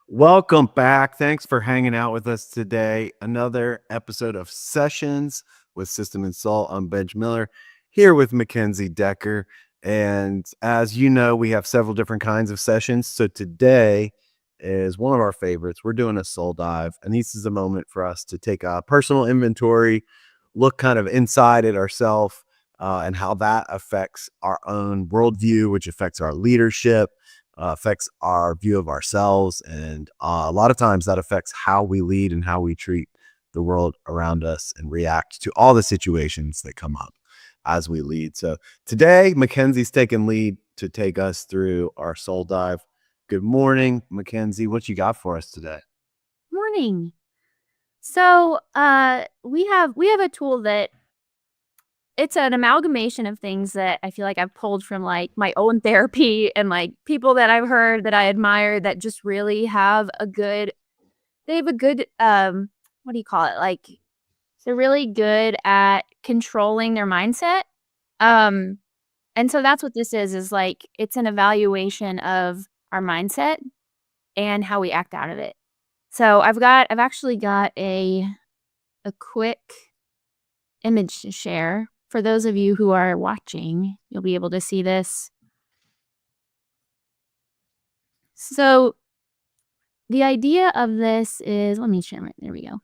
Welcome back. Thanks for hanging out with us today. Another episode of Sessions with System and Soul. I'm Benj Miller here with Mackenzie Decker. And as you know, we have several different kinds of sessions. So today is one of our favorites. We're doing a soul dive, and this is a moment for us to take a personal inventory, look kind of inside at ourselves, and how that affects our own worldview, which affects our leadership, affects our view of ourselves. And a lot of times that affects how we lead and how we treat the world around us and react to all the situations that come up as we lead. So today, Mackenzie's taking lead to take us through our soul dive. Good morning, Mackenzie. What you got for us today? Morning. So we have a tool that it's an amalgamation of things that I feel like I've pulled from like my own therapy and like people that I've heard that I admire that just really have a good they have a good what do you call it? Like they're really good at controlling their mindset. Um and so that's what this is like it's an evaluation of our mindset and how we act out of it. So I've actually got a quick image to share. For those of you who are watching, you'll be able to see this. So the idea of this is, let me share it. There we go.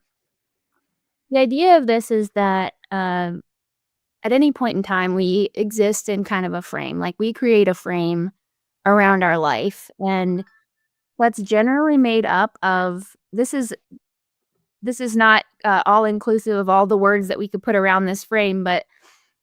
The idea of this is that at any point in time, we exist in kind of a frame. Like we create a frame around our life, and what's generally made up of this is not all inclusive of all the words that we could put around this frame, but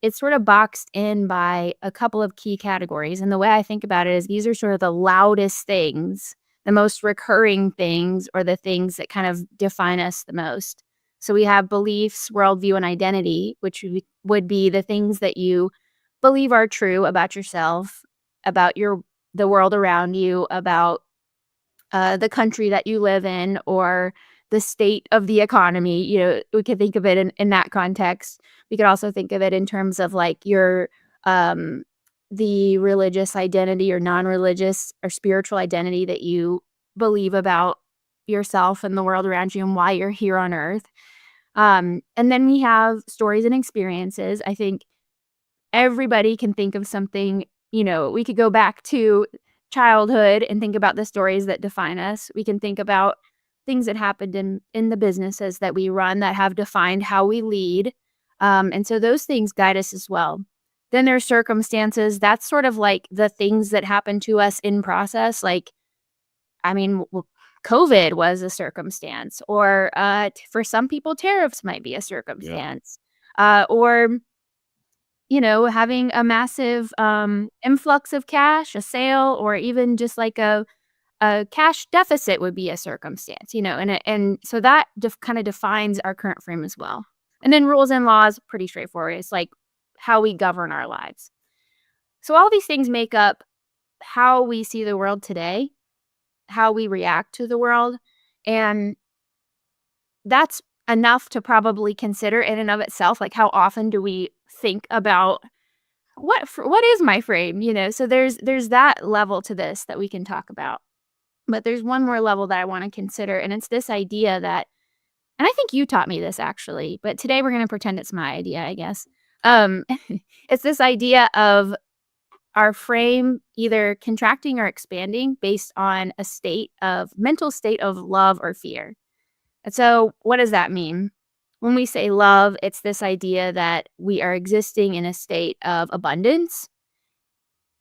it's sort of boxed in by a couple of key categories, and the way I think about it is these are sort of the loudest things, the most recurring things, or the things that kind of define us the most. So we have beliefs, worldview, and identity, which would be the things that you believe are true about yourself, about the world around you, about the country that you live in, or the state of the economy. We could think of it in that context. We could also think of it in terms of like um, the religious identity or non-religious or spiritual identity that you believe about yourself and the world around you and why you're here on earth. And then we have stories and experiences. I think everybody can think of something, we could go back to childhood and think about the stories that define us. We can think about things that happened in the businesses that we run that have defined how we lead. And so those things guide us as well. Then there's circumstances. That's sort of like the things that happen to us in process. Like, I mean, COVID was a circumstance, or for some people, tariffs might be a Yeah. circumstance, or having a massive, influx of cash, a sale, or even just like a cash deficit would be a circumstance, and so that kinda defines our current frame as well. And then rules and laws, pretty straightforward. It's like how we govern our lives. So all these things make up how we see the world today, how we react to the world, and that's enough to probably consider in and of itself, like, how often do we think about what is my frame, So there's that level to this that we can talk about. But there's one more level that I wanna consider, and it's this idea that and I think you taught me this actually, but today we're gonna pretend it's my idea, I guess. Um, it's this idea of our frame either contracting or expanding based on a mental state of love or fear. And so what does that mean? When we say love, it's this idea that we are existing in a state of abundance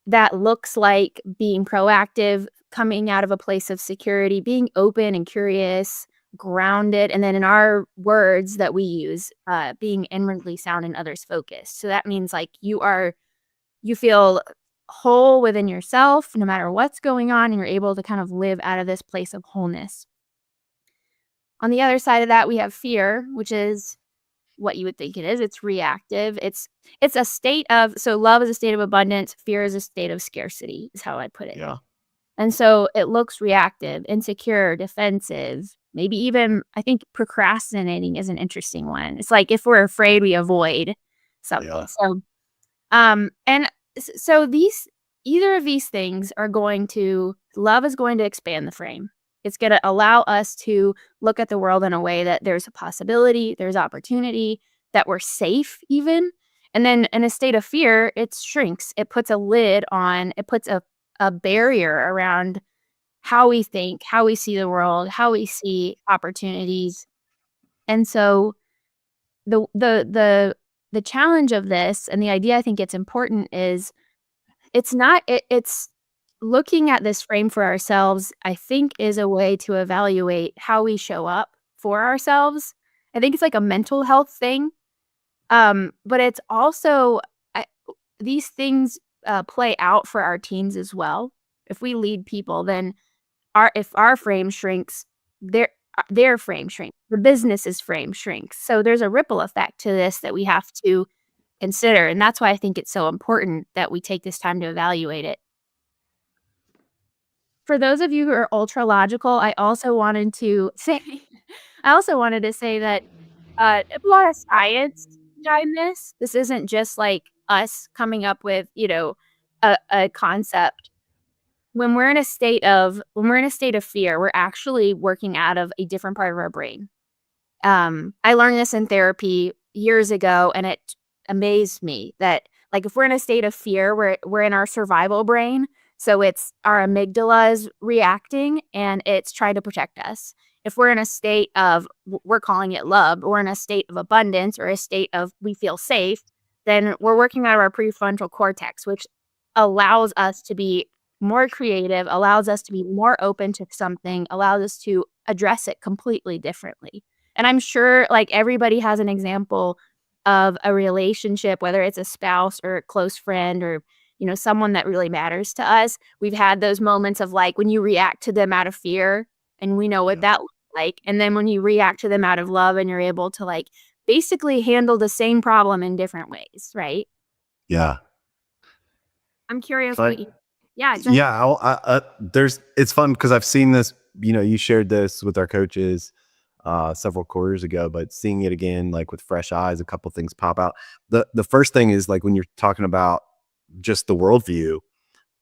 that looks like being proactive, coming out of a place of security, being open and curious, grounded, and then in our words that we use, being inwardly sound and others focused. So that means like you feel whole within yourself no matter what's going on, and you're able to kind of live out of this place of wholeness. On the other side of that, we have fear, which is what you would think it is. It's reactive. It's a state of so love is a state of abundance, fear is a state of scarcity, is how I'd put it. Yeah. And so it looks reactive, insecure, defensive, maybe even I think procrastinating is an interesting one. It's like if we're afraid, we avoid something. Yeah. So these either of these things are going to love is going to expand the frame. It's going to allow us to look at the world in a way that there's a possibility, there's opportunity, that we're safe even. And then in a state of fear, it shrinks. It puts a lid on, it puts a barrier around how we think, how we see the world, how we see opportunities. And so the challenge of this and the idea I think it's important is it's looking at this frame for ourselves, I think is a way to evaluate how we show up for ourselves. I think it's like a mental health thing. But it's also I, these things play out for our teens as well. If we lead people, then if our frame shrinks, their frame shrinks, the business's frame shrinks. So there's a ripple effect to this that we have to consider, and that's why I think it's so important that we take this time to evaluate it. For those of you who are ultra logical, I also wanted to say I also wanted to say that, there's a lot of science behind this. This isn't just, like, us coming up with, a concept. When we're in a state of fear, we're actually working out of a different part of our brain. I learned this in therapy years ago, and it amazed me that, like, if we're in a state of fear, we're in our survival brain, so it's our amygdala is reacting, and it's trying to protect us. If we're in a state of we're calling it love, or in a state of abundance, or a state of we feel safe, then we're working out of our prefrontal cortex, which allows us to be more creative, allows us to be more open to something, allows us to address it completely differently. And I'm sure, like, everybody has an example of a relationship, whether it's a spouse or a close friend or, someone that really matters to us. We've had those moments of, like, when you react to them out of fear, and we know what Yeah. that looks like, and then when you react to them out of love and you're able to, like, basically handle the same problem in different ways, right? Yeah. I'm curious Like, what you Yeah, just yeah, there's it's fun because I've seen this, you shared this with our coaches several quarters ago, but seeing it again, like with fresh eyes, a couple things pop out. The first thing is like when you're talking about just the worldview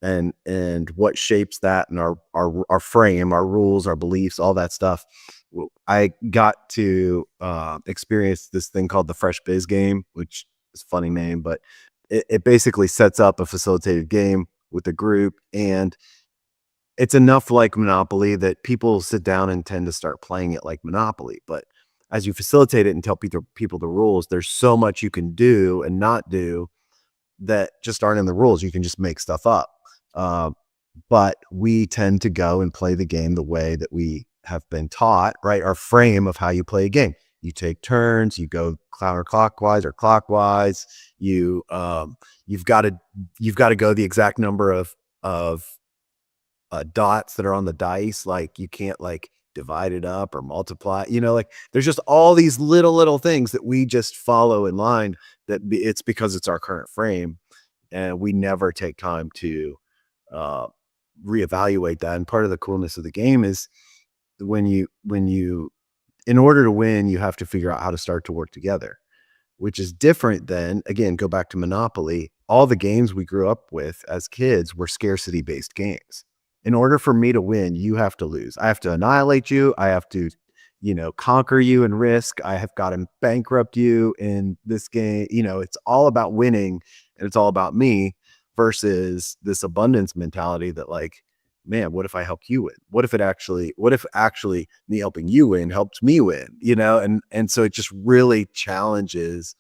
and what shapes that and our frame, our rules, our beliefs, all that stuff. I got to experience this thing called the Fresh Biz game, which is a funny name, but it basically sets up a facilitated game with a group, and it's enough like Monopoly that people sit down and tend to start playing it like Monopoly. But as you facilitate it and tell people the rules, there's so much you can do and not do that just aren't in the rules. You can just make stuff up. Uh, but we tend to go and play the game the way that we have been taught, right? Our frame of how you play a game. You take turns, you go counterclockwise or clockwise. You've got to go the exact number of dots that are on the dice. Like you can't like divide it up or multiply. Like there's just all these little things that we just follow in line. It's because it's our current frame, and we never take time to uh, reevaluate that. And part of the coolness of the game is when you in order to win, you have to figure out how to start to work together, which is different than, again, go back to Monopoly. All the games we grew up with as kids were scarcity based games. In order for me to win, you have to lose. I have to annihilate you. I have to, conquer you in Risk. I have got to bankrupt you in this game. It's all about winning and it's all about me versus this abundance mentality that, like, man, what if I helped you win? What if actually me helping you win helped me win? And so it just really challenges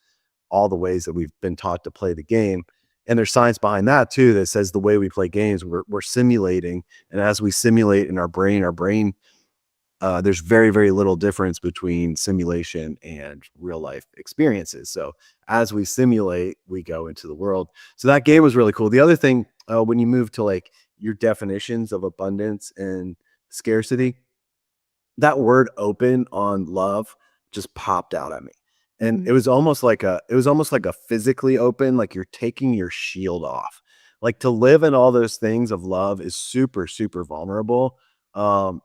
all the ways that we've been taught to play the game. And there's science behind that too that says the way we play games, we're simulating, and as we simulate in our brain, there's very very little difference between simulation and real life experiences. So as we simulate, we go into the world. So that game was really cool. The other thing, when you move to like your definitions of abundance and scarcity, that word open on love just popped out at me. And Mhm. it was almost like a physically open, like you're taking your shield off. Like to live in all those things of love is super, super vulnerable.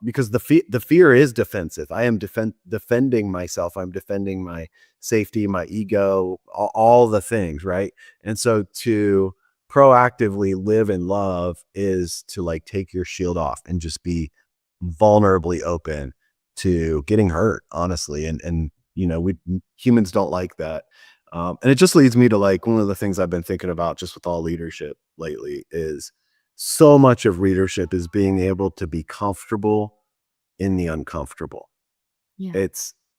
Because the fear is defensive. I am defending myself. I'm defending my safety, my ego, all the things, right? And so to proactively live in love is to like take your shield off and just be vulnerably open to getting hurt, honestly. And we humans don't like that. And it just leads me to like one of the things I've been thinking about just with all leadership lately is so much of leadership is being able to be comfortable in the uncomfortable. Yeah.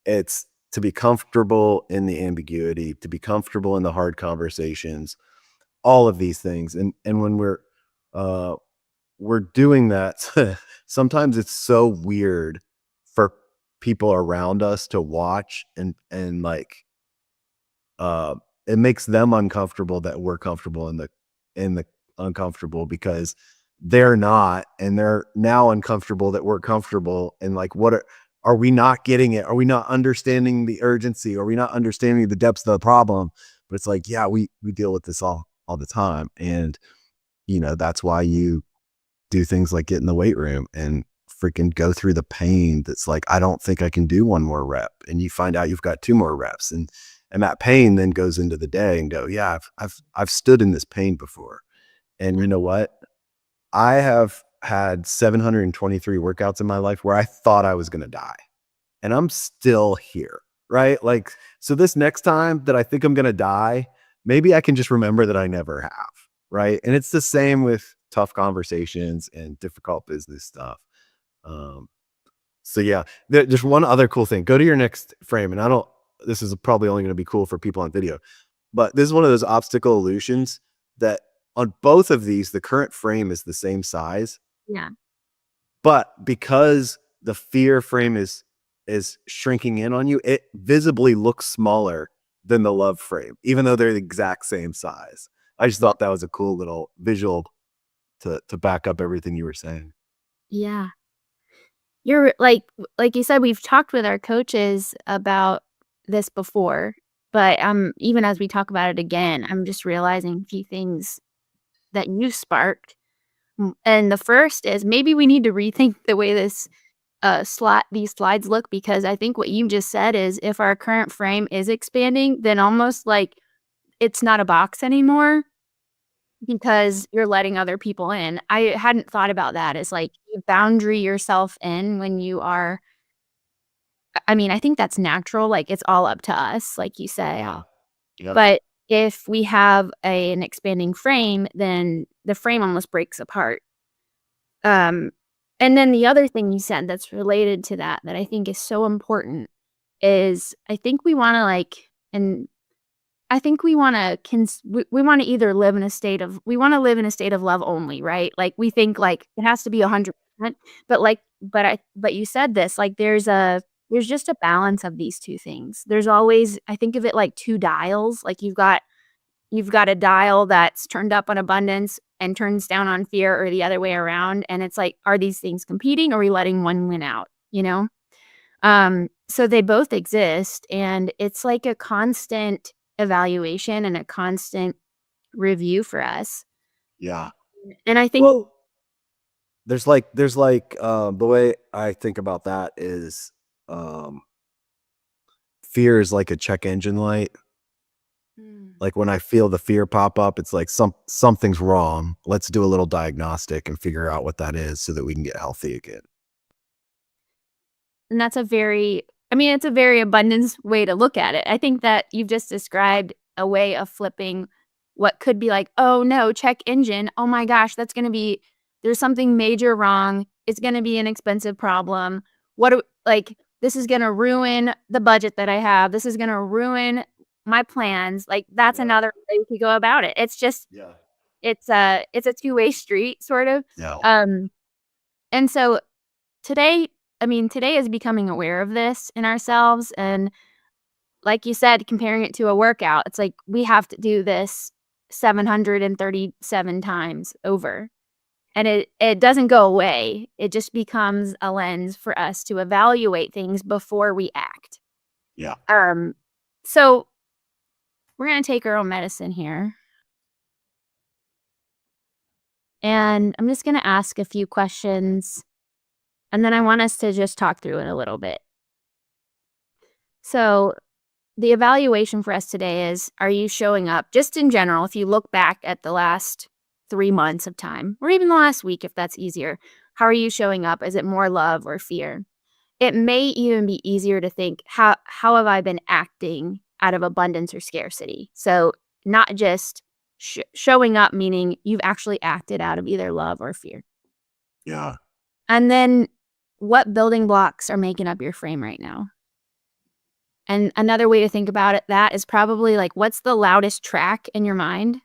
It's to be comfortable in the ambiguity, to be comfortable in the hard conversations, all of these things. And when uh we're doing that, sometimes it's so weird for people around us to watch and like uh it makes them uncomfortable that we're comfortable in the uncomfortable because they're not, and they're now uncomfortable that we're comfortable. And like, are we not getting it? Are we not understanding the urgency? Are we not understanding the depths of the problem? But it's like, yeah, we deal with this all the time. And that's why you do things like get in the weight room and freaking go through the pain that's like, I don't think I can do one more rep. And you find out you've got two more reps. And that pain then goes into the day and go, yeah, I've stood in this pain before. And you know what? I have had 723 workouts in my life where I thought I was going to die, and I'm still here, right? Like, so this next time that I think I'm going to die, maybe I can just remember that I never have, right? And it's the same with tough conversations and difficult business stuff. Um, so yeah, there's one other cool thing. Go to your next frame, and this is probably only going to be cool for people on video, but this is one of those obstacle illusions that on both of these, the current frame is the same size, Yeah. but because the fear frame is shrinking in on you, it visibly looks smaller than the love frame, even though they're the exact same size. I just thought that was a cool little visual to back up everything you were saying. Yeah. You're like you said, we've talked with our coaches about this before, but, even as we talk about it again, I'm just realizing a few things that you sparked. And the first is maybe we need to rethink the way these slides look, because I think what you just said is if our current frame is expanding, then almost like it's not a box anymore because you're letting other people in. I hadn't thought about that as like you boundary yourself in when you are. I mean, I think that's natural, like, it's all up to us, like you say. Yeah. Yep. But if we have an expanding frame, then the frame almost breaks apart. Um, and then the other thing you said that's related to that, that I think is so important is I think we wanna, like and I think we wanna we wanna either live in a state of we wanna live in a state of love only, right? Like, we think, like, it has to be 100%, but, like but you said this, like, there's just a balance of these 2 things. There's always I think of it like 2 dials, like, you've got a dial that's turned up on abundance and turns down on fear, or the other way around, and it's like, are these things competing, or are we letting one win out, you know? So they both exist, and it's like a constant evaluation and a constant review for us. Yeah. And I think Well, the way I think about that is, um, fear is like a check engine light. Mm. Like when I feel the fear pop up, it's like something's wrong. Let's do a little diagnostic and figure out what that is so that we can get healthy again. And that's a very I mean, it's a very abundance way to look at it. I think that you've just described a way of flipping what could be like, "Oh, no, check engine. Oh my gosh, that's gonna be there's something major wrong. It's gonna be an expensive problem. What do like, this is gonna ruin the budget that I have. This is gonna ruin my plans." Like, that's Yeah. another way we could go about it. It's just Yeah. it's a two-way street, sort of. Yeah. Um, and so today today is becoming aware of this in ourselves, and like you said, comparing it to a workout, it's like we have to do this 737 times over, and it doesn't go away. It just becomes a lens for us to evaluate things before we act. Yeah. Um, so we're gonna take our own medicine here, and I'm just gonna ask a few questions, and then I want us to just talk through it a little bit. So the evaluation for us today is, are you showing up just in general, if you look back at the last 3 months of time, or even the last week if that's easier, How are you showing up? Is it more love or fear? It may even be easier to think, how have I been acting out of abundance or scarcity? So not just showing up, meaning you've actually acted out of either love or fear. Yeah. And then what building blocks are making up your frame right now? And another way to think about it, that is probably like, what's the loudest track in your mind?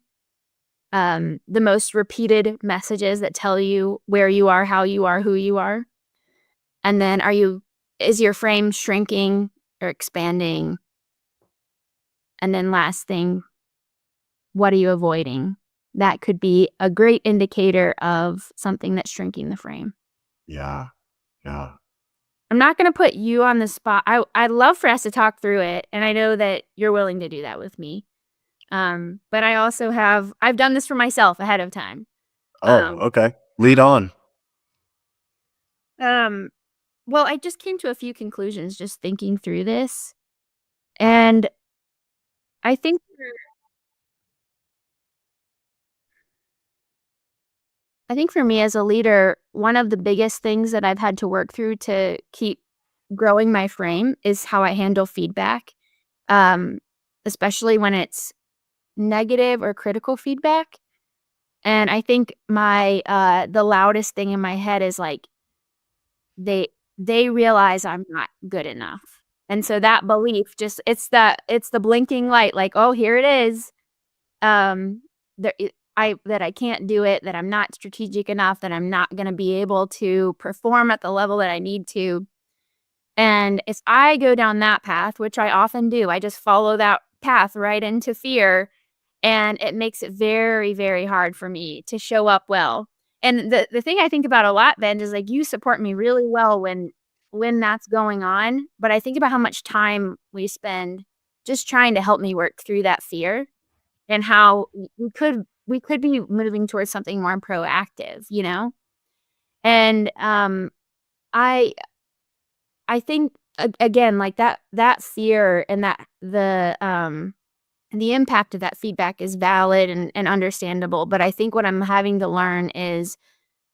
The most repeated messages that tell you where you are, how you are, who you are. And then is your frame shrinking or expanding? And then last thing, what are you avoiding? That could be a great indicator of something that's shrinking the frame. Yeah. Yeah. I'm not gonna put you on the spot. I'd love for us to talk through it, and I know that you're willing to do that with me. But I've done this for myself ahead of time. Oh, Um, okay. Lead on. um, well, I just came to a few conclusions just thinking through this, and I think I think for me as a leader, one of the biggest things that I've had to work through to keep growing my frame is how I handle feedback, um, especially when it's negative or critical feedback. And I think the loudest thing in my head is like they they realize I'm not good enough. And so that belief just it's the blinking light like, "Oh, here it is." Um, there that I can't do it, that I'm not strategic enough, that I'm not gonna be able to perform at the level that I need to. And if I go down that path, which I often do, I just follow that path right into fear, and it makes it very, very hard for me to show up well. And the thing I think about a lot, Ben, is like you support me really well when that's going on, but I think about how much time we spend just trying to help me work through that fear and how we could be moving towards something more proactive, you know? And I I think again, like that fear and the impact of that feedback is valid and understandable, but I think what I'm having to learn is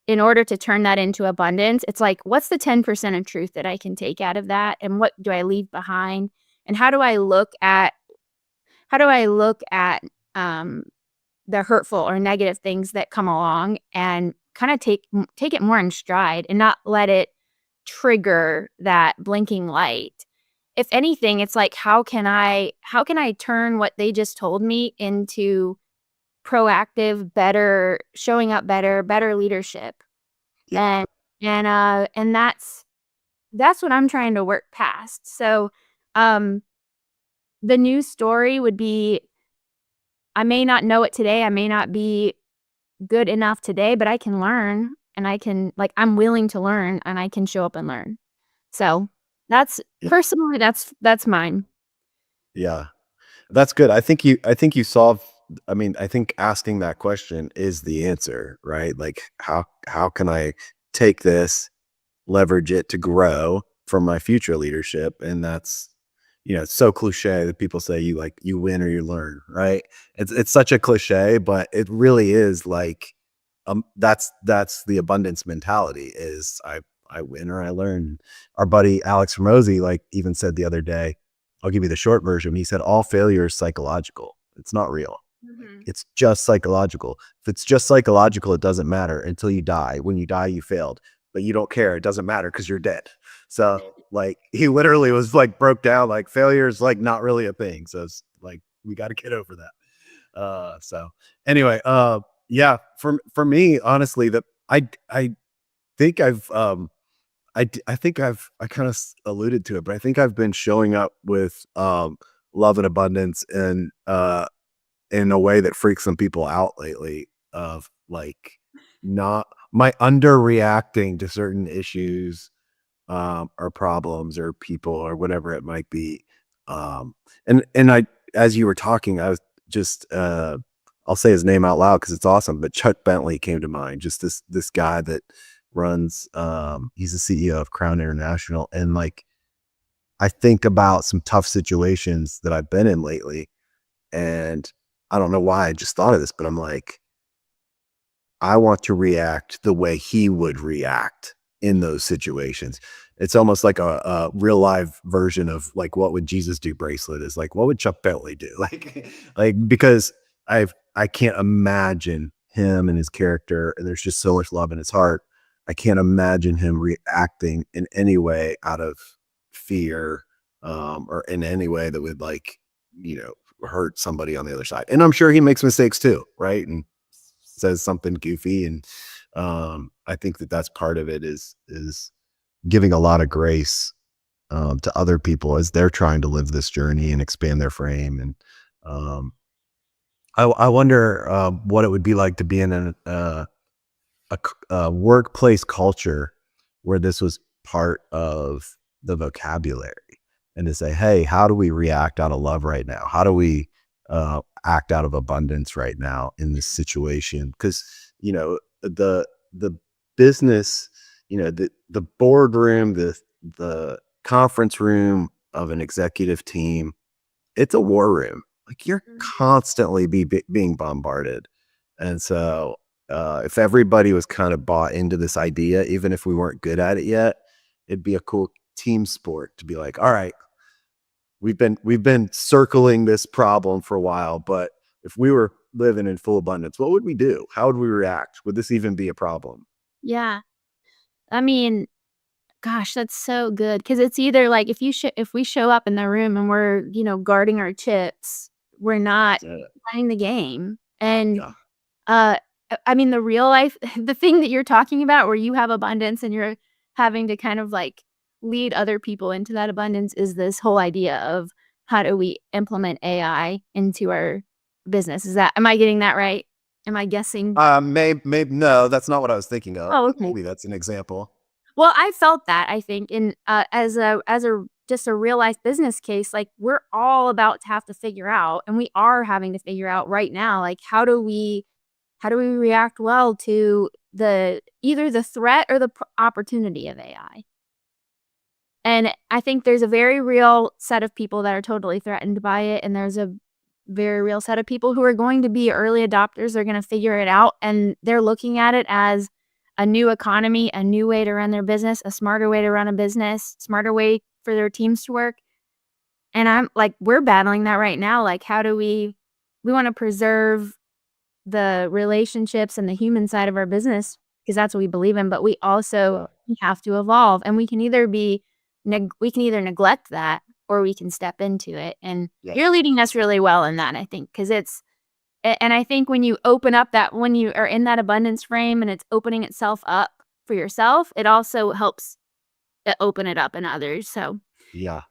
in order to turn that into abundance, it's like, what's the 10% of truth that I can take out of that, and what do I leave behind? And how do I look at, um, the hurtful or negative things that come along and kinda take it more in stride and not let it trigger that blinking light. If anything, it's like, how can I turn what they just told me into proactive, better showing up better leadership? Yeah. And and that's what I'm trying to work past. So, um, the new story would be I may not know it today, I may not be good enough today, but I can learn and I can like, I'm willing to learn and I can show up and learn. So, that's Yeah. personally, that's mine. Yeah. That's good. I think you solve I mean, I think asking that question is the answer, right? Like how can I take this, leverage it to grow for my future leadership? And that's it's so cliche that people say you win or you learn, right? It's such a cliche, but it really is like that's the abundance mentality is I win or I learn. Our buddy Alex Ramosi like even said the other day, I'll give you the short version. He said all failure is psychological. It's not real. Like, Mhm. it's just psychological. If it's just psychological, it doesn't matter until you die. When you die, you failed, but you don't care. It doesn't matter because you're dead. So like he literally was like broke down like failure is like not really a thing. So it's like we got to get over that. So anyway, yeah, for me, honestly, that I think I think I kind of alluded to it, but I think I've been showing up with love and abundance and in a way that freaks some people out lately of like not my underreacting to certain issues or problems or people or whatever it might be. Um and I as you were talking, I was just I'll say his name out loud because it's awesome, but Chuck Bentley came to mind. Just this guy that runs he's the CEO of Crown International. And like I think about some tough situations that I've been in lately. And I don't know why I just thought of this, but I'm like, I want to react the way he would react in those situations. It's almost like a real live version of like what would Jesus do bracelet is like what would Chuck Bentley do? Like because I can't imagine him and his character, and there's just so much love in his heart. I can't imagine him reacting in any way out of fear, or in any way that would like, you know, hurt somebody on the other side. And I'm sure he makes mistakes too, right? And says something goofy, and I think that that's part of it is giving a lot of grace to other people as they're trying to live this journey and expand their frame. And um, I wonder what it would be like to be in a workplace culture where this was part of the vocabulary, and to say, hey, how do we react out of love right now? How do we act out of abundance right now in this situation? Because, you know, the business, you know, the boardroom, the conference room of an executive team, it's a war room. Like you're constantly being bombarded. And so if everybody was kind of bought into this idea, even if we weren't good at it yet, it'd be a cool team sport to be like, all right, we've been circling this problem for a while, but if we were living in full abundance, what would we do? How would we react? Would this even be a problem? Yeah. I mean, gosh, that's so good because it's either like if we show up in the room and we're, guarding our chips, we're not Yeah. playing the game. And, Yeah. uh, I mean, the real life the thing that you're talking about where you have abundance and you're having to kind of, like, lead other people into that abundance is this whole idea of how do we implement AI into our business. Am I getting that right? Am I guessing? Maybe no, that's not what I was thinking of, Oh, but okay. maybe that's an example. Well, I felt that, I think, in, as a just a real life business case, like, we're all about to have to figure out, and we are having to figure out right now, like, how do we react well to either the threat or the opportunity of AI? And I think there's a very real set of people that are totally threatened by it, and there's a very real set of people who are going to be early adopters. They're gonna figure it out, and they're looking at it as a new economy, a new way to run their business, a smarter way to run a business, smarter way for their teams to work. And I'm like, we're battling that right now. Like, how do we wanna preserve the relationships and the human side of our business because that's what we believe in, but we also Yeah. have to evolve, and we can either neglect that or we can step into it, and Yeah. you're leading us really well in that, I think, because and I think when you are in that abundance frame and it's opening itself up for yourself, it also helps open it up in others, so Yeah.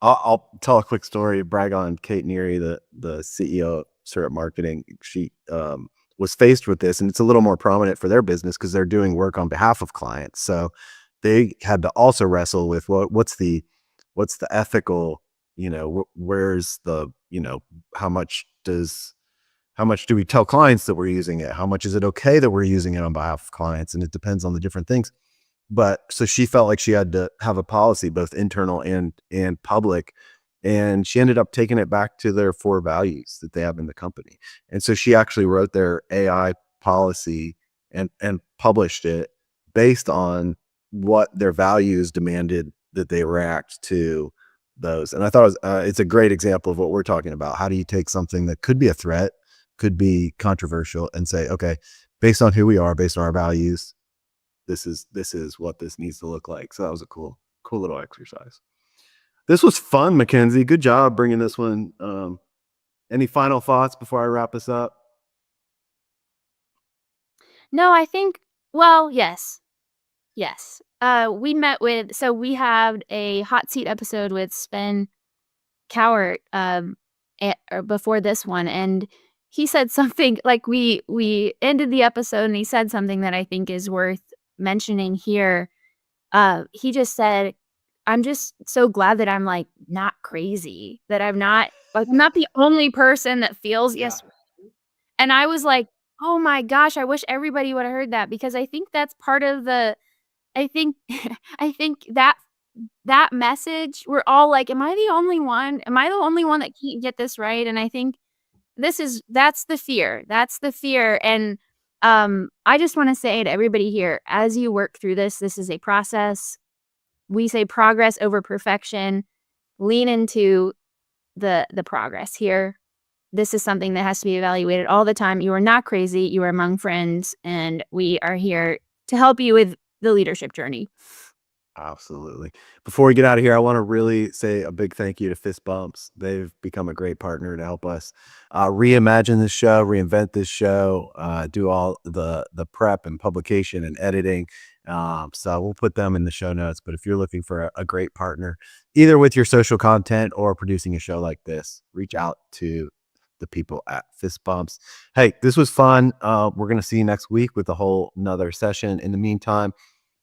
I'll tell a quick story, brag on Kate Neary, the CEO of Syrup Marketing. She was faced with this, and it's a little more prominent for their business because they're doing work on behalf of clients. So they had to also wrestle with what's the ethical, where's the, how much does how much do we tell clients that we're using it? How much is it okay that we're using it on behalf of clients? And it depends on the different things. But so she felt like she had to have a policy, both internal and public, and she ended up taking it back to their 4 values that they have in the company. And so she actually wrote their AI policy and published it based on what their values demanded that they react to those. And I thought it's a great example of what we're talking about. How do you take something that could be a threat, could be controversial, and say, okay, based on who we are, based on our values, this is what this needs to look like. So that was a cool little exercise. This was fun, Mackenzie. Good job bringing this one. Any final thoughts before I wrap this up? no, I think well, yes. Yes. We had a hot seat episode with Sven Cowart, or before this one, and he said something like we ended the episode and he said something that I think is worth mentioning here. He just said, "I'm just so glad that I'm like not crazy, that I'm not the only person that feels Yeah. yes." And I was like, "Oh my gosh, I wish everybody would have heard that because I think that's part of the I think I think that message, we're all like, "Am I the only one? Am I the only one that can't get this right?" And I think that's the fear, and, I just want to say to everybody here, as you work through this, this is a process. We say progress over perfection. Lean into the progress here. This is something that has to be evaluated all the time. You are not crazy. You are among friends, and we are here to help you with the leadership journey. Absolutely. Before we get out of here, I want to really say a big thank you to Fist Bumps. They've become a great partner to help us reimagine this show, reinvent this show, do all the prep and publication and editing. So we'll put them in the show notes. But if you're looking for a great partner, either with your social content or producing a show like this, reach out to the people at Fist Bumps. Hey, this was fun. We're gonna see you next week with a whole another session. In the meantime,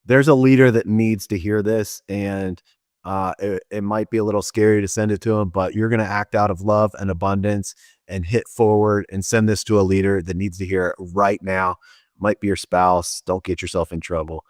there's a leader that needs to hear this, and it might be a little scary to send it to him, but you're going to act out of love and abundance and hit forward and send this to a leader that needs to hear it right now. Might be your spouse. Don't get yourself in trouble.